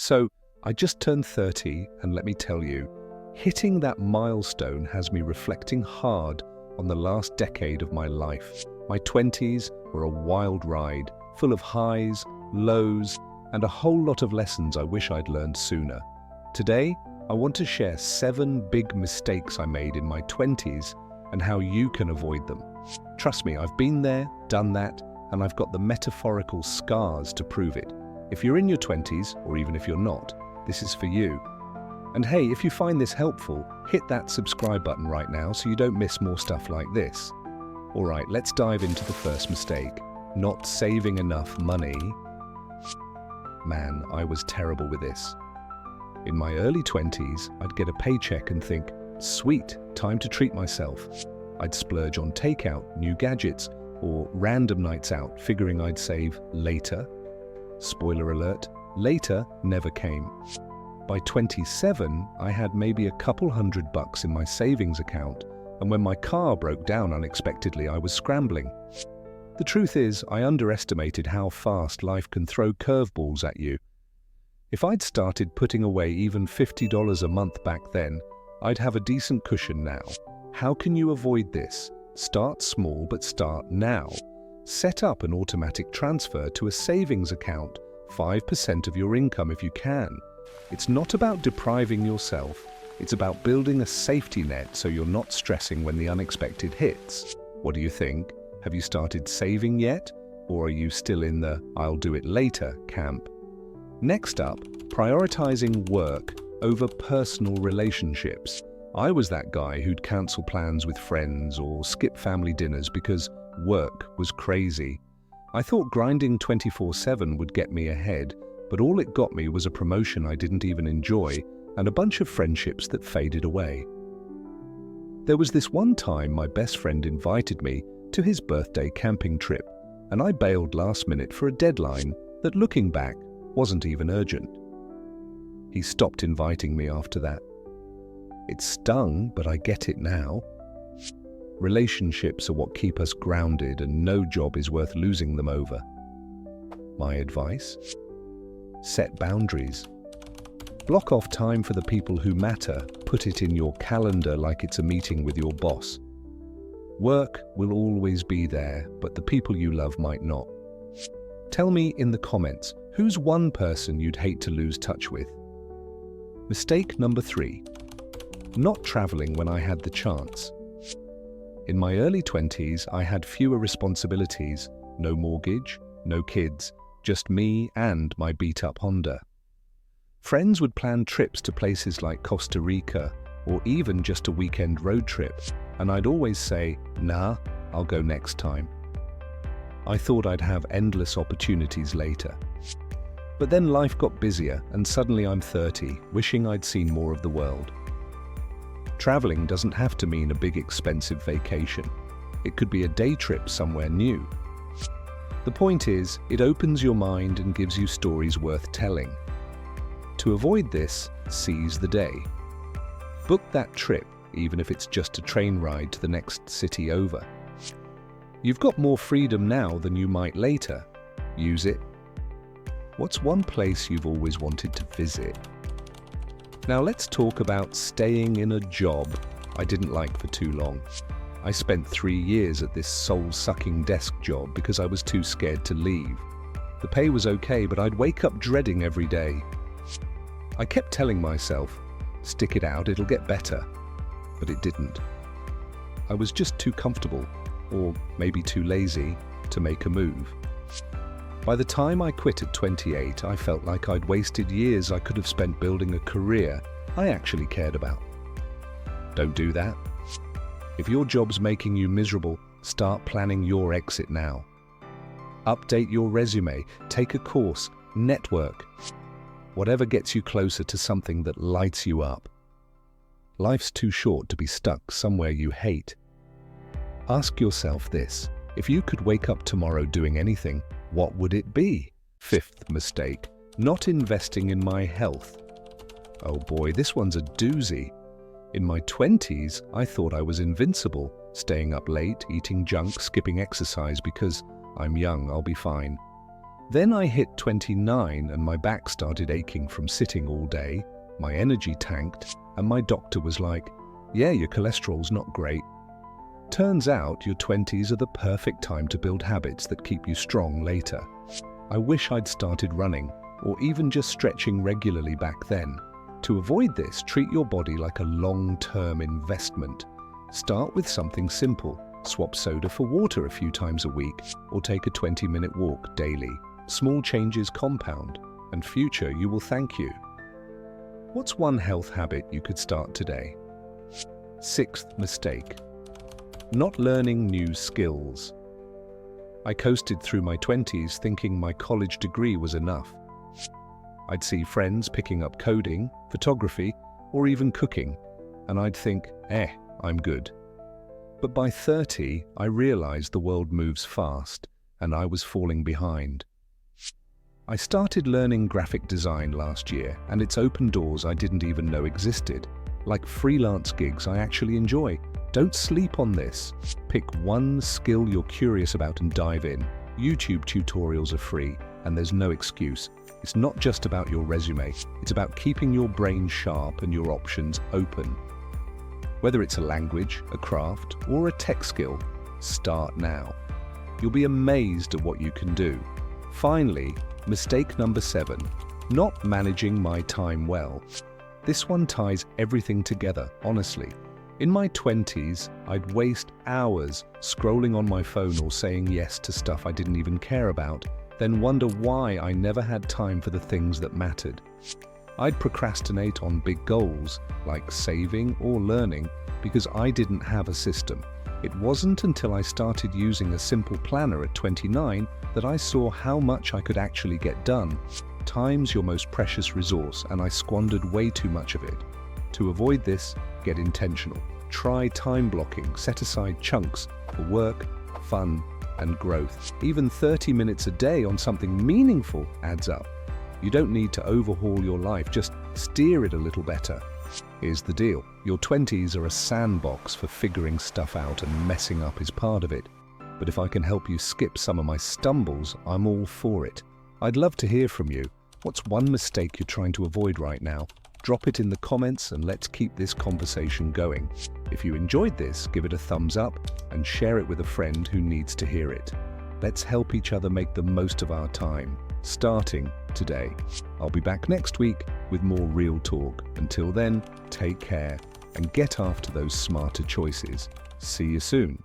So, I just turned 30, and let me tell you, hitting that milestone has me reflecting hard on the last decade of my life. My 20s were a wild ride, full of highs, lows, and a whole lot of lessons I wish I'd learned sooner. Today, I want to share 7 big mistakes I made in my 20s and how you can avoid them. Trust me, I've been there, done that, and I've got the metaphorical scars to prove it. If you're in your 20s, or even if you're not, this is for you. And hey, if you find this helpful, hit that subscribe button right now so you don't miss more stuff like this. Alright, let's dive into the first mistake. Not saving enough money. Man, I was terrible with this. In my early 20s, I'd get a paycheck and think, sweet, time to treat myself. I'd splurge on takeout, new gadgets, or random nights out, figuring I'd save later. Spoiler alert, later never came. By 27, I had maybe a couple $100 in my savings account, and when my car broke down unexpectedly, I was scrambling. The truth is, I underestimated how fast life can throw curveballs at you. If I'd started putting away even $50 a month back then, I'd have a decent cushion now. How can you avoid this? Start small, but start now. Set up an automatic transfer to a savings account, 5% of your income if you can. It's not about depriving yourself, it's about building a safety net so you're not stressing when the unexpected hits. What do you think? Have you started saving yet? Or are you still in the "I'll do it later" camp? Next up, prioritizing work over personal relationships. I was that guy who'd cancel plans with friends or skip family dinners because work was crazy. I thought grinding 24/7 would get me ahead, but all it got me was a promotion I didn't even enjoy and a bunch of friendships that faded away. There was this one time my best friend invited me to his birthday camping trip, and I bailed last minute for a deadline that, looking back, wasn't even urgent. He stopped inviting me after that. It stung, but I get it now. Relationships are what keep us grounded, and no job is worth losing them over. My advice? Set boundaries. Block off time for the people who matter. Put it in your calendar like it's a meeting with your boss. Work will always be there, but the people you love might not. Tell me in the comments, who's one person you'd hate to lose touch with? Mistake number 3. Not traveling when I had the chance. In my early 20s, I had fewer responsibilities, no mortgage, no kids, just me and my beat-up Honda. Friends would plan trips to places like Costa Rica, or even just a weekend road trip, and I'd always say, nah, I'll go next time. I thought I'd have endless opportunities later. But then life got busier, and suddenly I'm 30, wishing I'd seen more of the world. Traveling doesn't have to mean a big expensive vacation. It could be a day trip somewhere new. The point is, it opens your mind and gives you stories worth telling. To avoid this, seize the day. Book that trip, even if it's just a train ride to the next city over. You've got more freedom now than you might later. Use it. What's one place you've always wanted to visit? Now let's talk about staying in a job I didn't like for too long. I spent 3 years at this soul-sucking desk job because I was too scared to leave. The pay was okay, but I'd wake up dreading every day. I kept telling myself, stick it out, it'll get better. But it didn't. I was just too comfortable, or maybe too lazy, to make a move. By the time I quit at 28, I felt like I'd wasted years I could have spent building a career I actually cared about. Don't do that. If your job's making you miserable, start planning your exit now. Update your resume, take a course, network. Whatever gets you closer to something that lights you up. Life's too short to be stuck somewhere you hate. Ask yourself this: if you could wake up tomorrow doing anything, what would it be? 5th mistake, not investing in my health. Oh boy, this one's a doozy. In my 20s, I thought I was invincible, staying up late, eating junk, skipping exercise because I'm young, I'll be fine. Then I hit 29 and my back started aching from sitting all day, my energy tanked, and my doctor was like, "Yeah, your cholesterol's not great." Turns out your 20s are the perfect time to build habits that keep you strong later. I wish I'd started running, or even just stretching regularly back then. To avoid this, treat your body like a long-term investment. Start with something simple. Swap soda for water a few times a week, or take a 20-minute walk daily. Small changes compound, and future you will thank you. What's one health habit you could start today? Sixth mistake: not learning new skills. I coasted through my 20s thinking my college degree was enough. I'd see friends picking up coding, photography, or even cooking, and I'd think, I'm good. But by 30, I realized the world moves fast, and I was falling behind. I started learning graphic design last year, and it's opened doors I didn't even know existed, like freelance gigs I actually enjoy. Don't sleep on this. Pick one skill you're curious about and dive in. YouTube tutorials are free, and there's no excuse. It's not just about your resume, it's about keeping your brain sharp and your options open. Whether it's a language, a craft, or a tech skill, start now. You'll be amazed at what you can do. Finally, mistake number 7, not managing my time well. This one ties everything together, honestly. In my 20s, I'd waste hours scrolling on my phone or saying yes to stuff I didn't even care about, then wonder why I never had time for the things that mattered. I'd procrastinate on big goals, like saving or learning, because I didn't have a system. It wasn't until I started using a simple planner at 29 that I saw how much I could actually get done. Time's your most precious resource, and I squandered way too much of it. To avoid this, get intentional. Try time blocking, set aside chunks for work, fun, and growth. Even 30 minutes a day on something meaningful adds up. You don't need to overhaul your life, just steer it a little better. Here's the deal. Your 20s are a sandbox for figuring stuff out, and messing up is part of it. But if I can help you skip some of my stumbles, I'm all for it. I'd love to hear from you. What's one mistake you're trying to avoid right now? Drop it in the comments and let's keep this conversation going. If you enjoyed this, give it a thumbs up and share it with a friend who needs to hear it. Let's help each other make the most of our time, starting today. I'll be back next week with more real talk. Until then, take care and get after those smarter choices. See you soon.